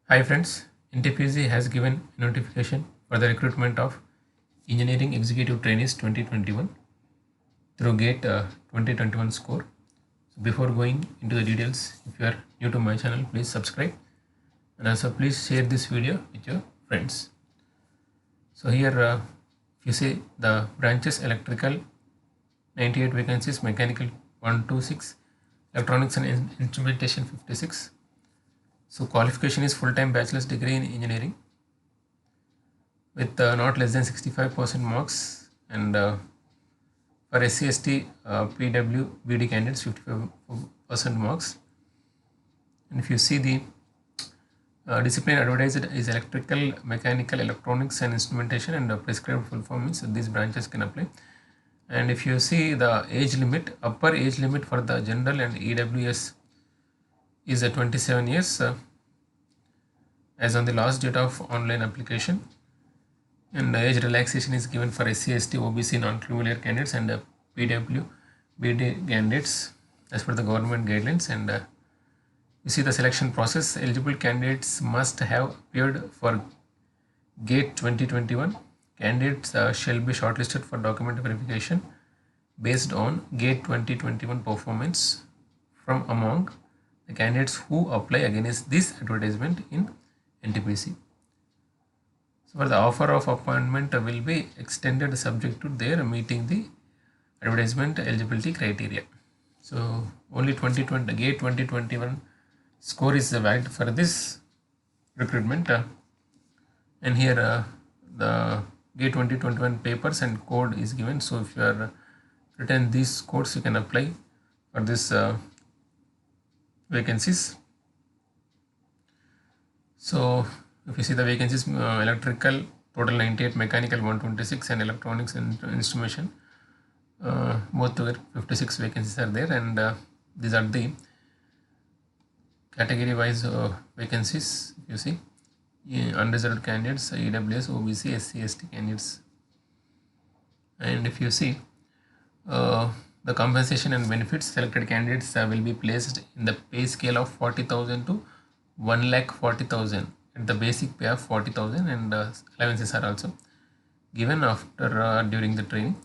Hi friends, NTPC has given a notification for the recruitment of Engineering Executive Trainees 2021 through GATE 2021 score. So before going into the details, if you are new to my channel, please subscribe and also please share this video with your friends. So here if you see the branches electrical 98 vacancies, mechanical 126, electronics and instrumentation 56. So qualification is full-time bachelor's degree in engineering with not less than 65% marks, and for SC/ST PWBD candidates 55% marks. And if you see the discipline advertised is electrical, mechanical, electronics and instrumentation, and prescribed full form means these branches can apply. And if you see the age limit, upper age limit for the general and EWS is 27 years as on the last date of online application, and age relaxation is given for SC/ST, OBC, non-criminal candidates and PWBD candidates as per the government guidelines. And you see the selection process. Eligible candidates must have appeared for GATE 2021. Candidates shall be shortlisted for document verification based on GATE 2021 performance from among the candidates who apply against this advertisement in NTPC. So for the offer of appointment will be extended subject to their meeting the advertisement eligibility criteria. So only 2020 GATE 2021 score is valid for this recruitment, and here the GATE 2021 papers and code is given. So if you are written these codes, you can apply for this vacancies. So if you see the vacancies, electrical total 98, mechanical 126, and electronics and instrumentation both together 56 vacancies are there. And these are the category wise vacancies. If you see unreserved candidates, EWS, OBC, SC/ST candidates. And if you see the compensation and benefits, selected candidates will be placed in the pay scale of 40,000 to 1,40,000 at the basic pay of 40,000, and allowances are also given after during the training.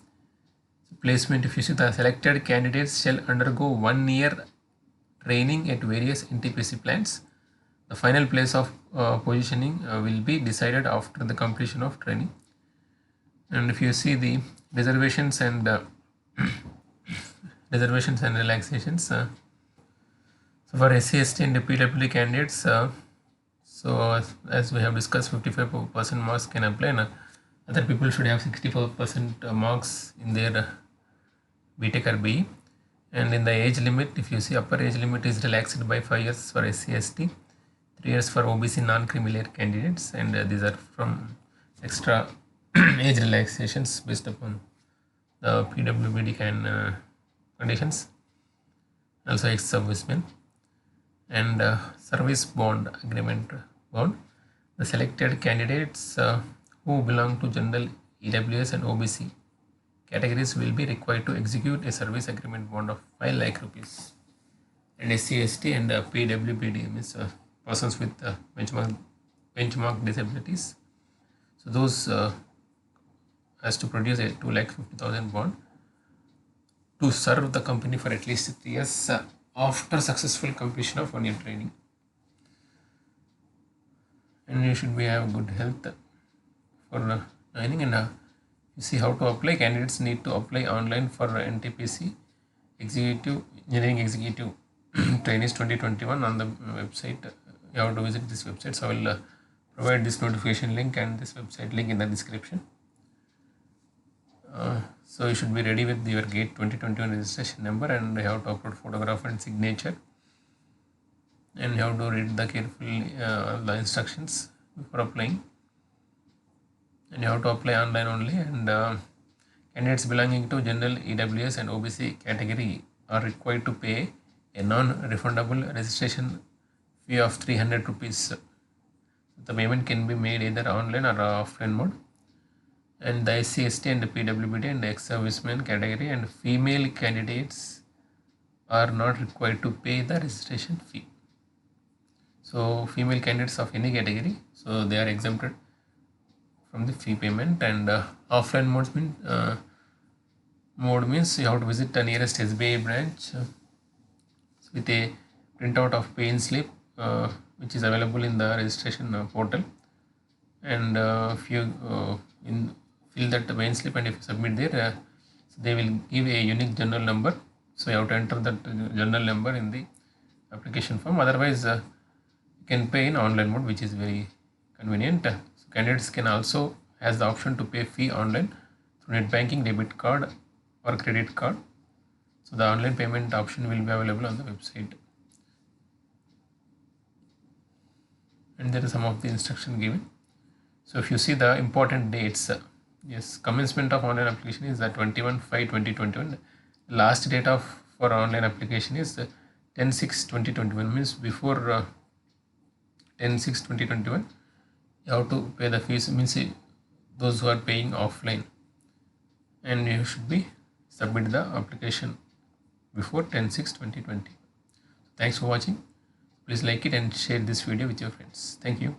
So placement, if you see the selected candidates shall undergo 1 year training at various NTPC plants. The final place of positioning will be decided after the completion of training. And if you see the reservations and reservations and relaxations, so for SC/ST and PWD candidates, so as we have discussed, 55% marks can apply, and other people should have 64% marks in their BTech or BE. And in the age limit, if you see, upper age limit is relaxed by 5 years for SC/ST, 3 years for OBC non-creamy candidates, and these are from extra age relaxations based upon the PWBD conditions. Also ex-servicemen. And service bond agreement bond. The selected candidates who belong to general, EWS and OBC categories will be required to execute a service agreement bond of 5 lakh rupees. And SC/ST and PWBD means persons with benchmark disabilities. So those has to produce a 2,50,000 bond to serve the company for at least 3 years after successful completion of 1 year training. And you should have good health for joining. And you see how to apply. Candidates need to apply online for NTPC Engineering Executive Trainees 2021 on the website. You have to visit this website. So I will provide this notification link and this website link in the description. So you should be ready with your GATE 2021 registration number, and you have to upload photograph and signature, and you have to read the carefully the instructions before applying, and you have to apply online only. And candidates belonging to general, EWS and OBC category are required to pay a non-refundable registration fee of 300 rupees. The payment can be made either online or offline mode. And the SC/ST and the PWBD and ex-servicemen category and female candidates are not required to pay the registration fee. So female candidates of any category, so they are exempted from the fee payment. And offline mode means you have to visit the nearest SBI branch with a printout of pay-in slip, which is available in the registration portal. And if you fill that pay-in slip and if you submit there, so they will give a unique journal number. So you have to enter that journal number in the application form. Otherwise, you can pay in online mode, which is very convenient. So candidates can also has the option to pay fee online through net banking, debit card, or credit card. So the online payment option will be available on the website. And there is some of the instruction given. So if you see the important dates, yes, commencement of online application is the 21/5/2021. Last date of for online application is 10/6/2021, means before 10/6/2021 you have to pay the fees, means those who are paying offline, and you should be submit the application before 10/6/2020. Thanks for watching. Please like it and share this video with your friends. Thank you.